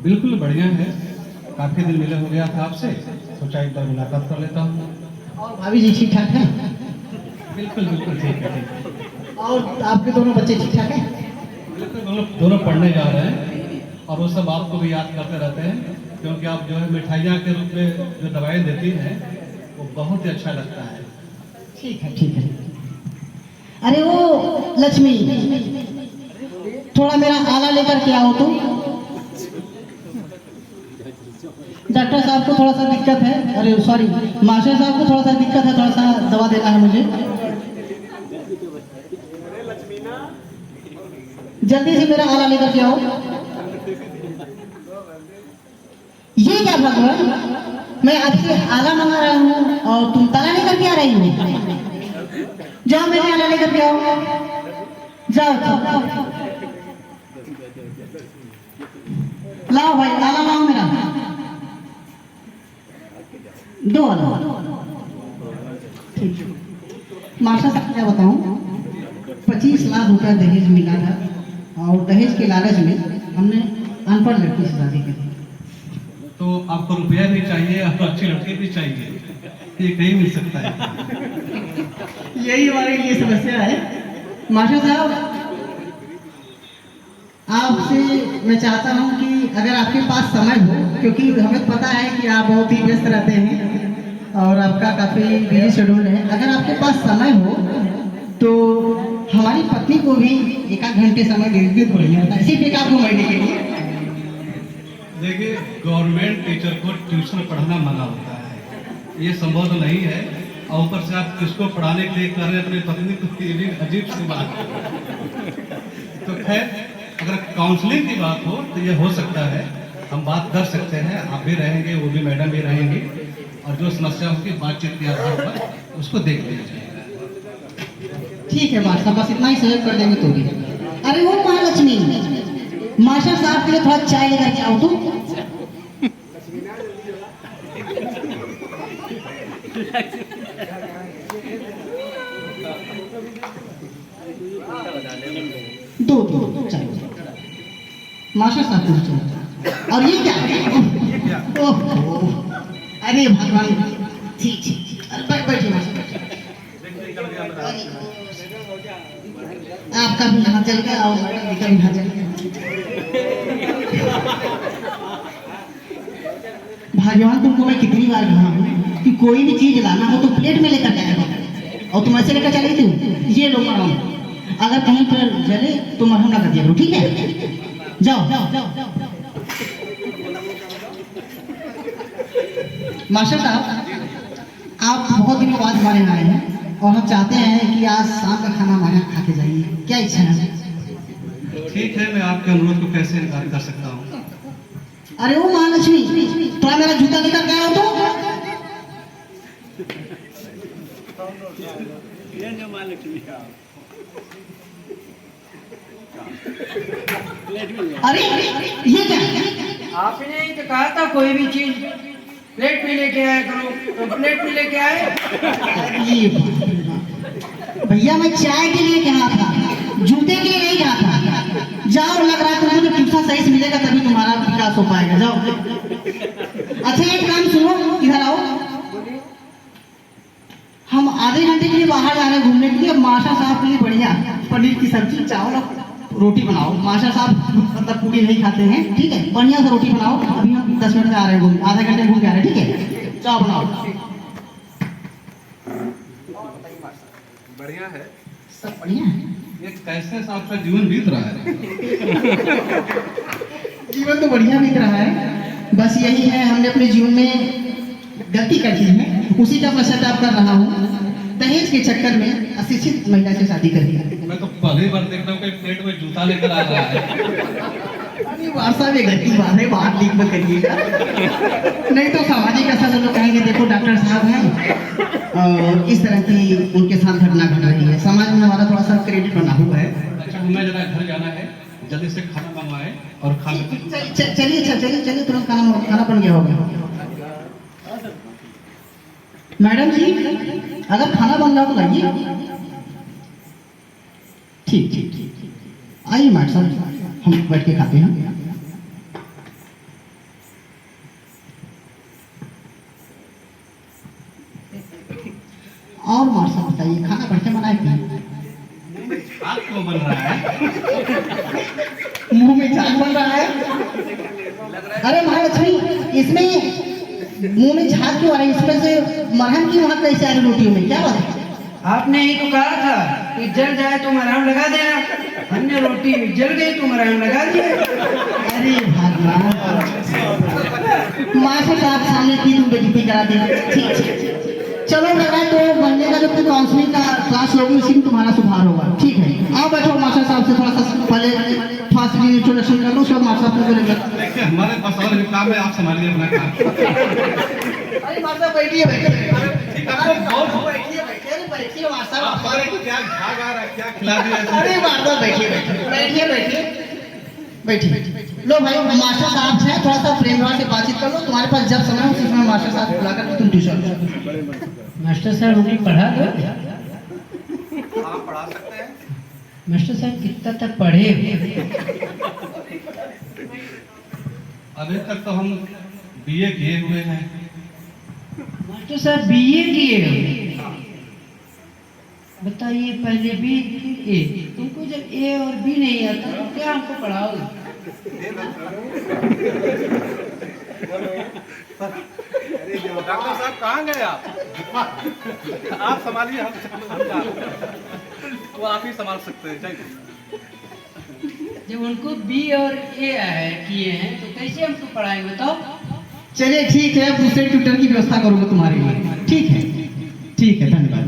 बिल्कुल बढ़िया है। काफी दिन मिले हो गया था आपसे, सोचा एक बार मुलाकात कर लेता हूँ। और भाभी जी ठीक ठाक हैं? बिल्कुल बिल्कुल ठीक है, ठीक है। और आपके दोनों बच्चे ठीक ठाक हैं? बिल्कुल दोनों दोनों पढ़ने जा रहे हैं और वो सब आपको भी याद करते रहते हैं, क्योंकि आप जो है मिठाइयाँ के रूप में जो दवाई देती हैं वो बहुत ही अच्छा लगता है। ठीक है ठीक है। अरे वो लक्ष्मी, थोड़ा मेरा आला लेकर के आओ तुम। डॉक्टर साहब को थोड़ा सा दिक्कत है, अरे सॉरी मास्टर साहब को थोड़ा सा दिक्कत है, थोड़ा सा दवा देना है मुझे। जल्दी से मेरा आला लेकर के आओ। ये क्या भगवान, मैं आपसे आला मंगा रहा हूँ और तुम ताला लेकर के आ रही हो। जाओ मेरे आला लेकर के आओ, जाओ जाओ। लाओ भाई आला लाओ मेरा, दो आला। ठीक। मास्टर साहब क्या बताऊं, 25 लाख रुपया दहेज मिला था और दहेज के लालच में हमने अनपढ़ लड़की से शादी की। तो आपको रुपया भी चाहिए और अच्छी लड़की भी चाहिए, ये कहीं मिल सकता है। यही हमारे लिए समस्या है। मास्टर साहब आपसे मैं चाहता हूं कि अगर आपके पास समय हो, क्योंकि हमें पता है कि आप बहुत ही व्यस्त रहते हैं और आपका काफ़ी बिजी शेड्यूल है, अगर आपके पास समय हो तो हमारी पत्नी को भी एक आध घंटे समय दे दीजिए, बढ़िया होता है, सिर्फ एक आध महीने के लिए। देखिए, गवर्नमेंट टीचर को ट्यूशन पढ़ाना मना होता है, ये संभव तो नहीं है। और ऊपर से आप किसको पढ़ाने के लिए कर रहे हैं अपनी पत्नी को, ये भी अजीब सी बात है। तो खैर, अगर काउंसलिंग की बात हो तो ये हो सकता है, हम बात कर सकते हैं, आप भी रहेंगे, वो भी मैडम भी रहेंगे, और जो समस्या होगी बातचीत के आधार पर उसको देख लिया जाएगा। ठीक है मास्टर, बस इतना ही सहयोग कर देंगे तो भी। अरे वो महालक्ष्मी, मास्टर साहब के लिए थोड़ा चाय लेकर के आओ तुम। दो दो चाय मास्टर साहब को चाय। और ये क्या, ओहो, अरे भगवान, ठीक ठीक, बैठिए मास्टर बैठिए। आपका भी हाथ चल गया और मैडम का भी हाथ चल गया। भगवान तुमको मैं कितनी बार कहा हूँ कि कोई भी चीज लाना हो तो प्लेट में लेकर जाएगा, और तुम ऐसे लेकर चले थी। ये लो मरहम, अगर कहीं पर जले तो मरहम लगा दिया करो, ठीक है? जाओ जाओ जाओ। मास्टर साहब, आप बहुत दिनों बाद हमारे यहाँ आए हैं और हम चाहते हैं कि आज शाम का खाना हमारे यहाँ खा के जाइए, क्या इच्छा है? ठीक है, मैं आपके अनुरोध को कैसे इनकार कर सकता हूँ। अरे वो महालक्ष्मी, थोड़ा मेरा जूता लेकर के आओ तो। अरे ये क्या, आपने ही तो कहा था कोई भी चीज प्लेट में लेके आया करो, तो प्लेट में लेके आए। ये भैया मैं चाय के लिए कहा था, जूते के लिए नहीं कहा था। जाओ, लग रहा है तुमको जो टूसा सही से मिलेगा तभी तुम्हारा विकास हो पाएगा, जाओ। अच्छा एक काम सुनो, इधर आओ। हम आधे घंटे के लिए बाहर जा रहे हैं घूमने के लिए, मास्टर साहब के लिए बढ़िया पनीर की सब्जी, चावल और रोटी बनाओ। मास्टर साहब मतलब पूरी नहीं खाते हैं, ठीक है? बढ़िया सा रोटी बनाओ। अभी हम 10 मिनट में आ रहे हैं, आधे घंटे घूम के आ रहे हैं, ठीक है? चाव बनाओ। बढ़िया है, सब बढ़िया है। ये कैसे आपका जीवन बीत रहा है? जीवन तो बढ़िया बीत रहा है, बस यही है, हमने अपने जीवन में गलती कर दी है, उसी का पश्चाताप कर रहा हूँ। दहेज के चक्कर में अशिक्षित महिला से शादी कर दिया। मैं तो पहली बार देख रहा हूँ कि प्लेट में जूता लेकर आ रहा है। अरे वार्सा में गलती बात है, बात लीक मत करिएगा, नहीं तो सामाजिक असर लोग कहेंगे देखो डॉक्टर साहब हैं और इस तरह की उनके साथ घटना घट रही है, समाज में हमारा थोड़ा सा क्रेडिट बना हुआ है। अच्छा, हमें जरा घर जाना है, जल्दी से खाना मंगवाए और चलिए चलिए चलिए, तुरंत खाना बन गया होगा। मैडम जी, अगर खाना बन रहा तो लाइए। ठीक ठीक ठीक, आइए मैडम साहब, हम बैठ के खाते हैं। और मास्टर साहब बताइए, खाना बढ़िया बनाए कि नहीं? हाथ क्यों बन रहा है? मुंह में झाग बन रहा है। अरे महालक्ष्मी, इसमें मुंह में झाग क्यों आ रहा है? इसमें से मरहम की वहां कैसे आ रही रोटियों में, क्या बात है? आपने ही तो कहा था कि जल जाए तो मरहम लगा देना। हमने रोटी जल गई तो मरहम लगा दिया। अरे भगवान, मास्टर साहब सामने 3 बेइज्जती करा दिया। ठीक ठीक, चलो लगा तो बनने का जब काउंसलिंग का क्लास लोगे उसी में तुम्हारा सुधार होगा। ठीक है, आओ बैठो, मास्टर साहब से थोड़ा सा पहले फास्ट इंट्रोडक्शन कर लो, सब मास्टर साहब को बोलेंगे। देखिए हमारे पास और भी काम है, आप संभालिए अपना काम। अरे मास्टर साहब बैठिए बैठिए। ठीक है, आपको बहुत बैठिए बैठिए, अरे बैठिए मास्टर साहब। हमारे को क्या झाग आ रहा है, क्या खिला दिया है? अरे मास्टर बैठिए बैठिए बैठिए बैठिए बैठिए। लो भाई, मास्टर साहब से थोड़ा सा प्रेम भाव से बातचीत कर लो। तुम्हारे पास जब समय हो उस समय मास्टर साहब बुलाकर तुम ट्यूशन लो। मास्टर साहब उन्हें पढ़ा दो। आप पढ़ा सकते हैं। मास्टर साहब कितना तक पढ़े? अभी तक तो हम बीए किए हुए हैं। मास्टर साहब बीए किए हो? बताइए, पहले बी फिर ए। तुमको जब ए और बी नहीं आता तो क्या हमको पढ़ाओगे? डॉक्टर साहब कहाँ गए आप? आप संभालिए, हम वो आप ही संभाल सकते हैं। चाहिए जब उनको बी और ए किए हैं तो कैसे हमको पढ़ाएंगे बताओ? चलिए ठीक है, दूसरे ट्यूटर की व्यवस्था करूंगा तुम्हारे लिए। ठीक है, ठीक है, धन्यवाद।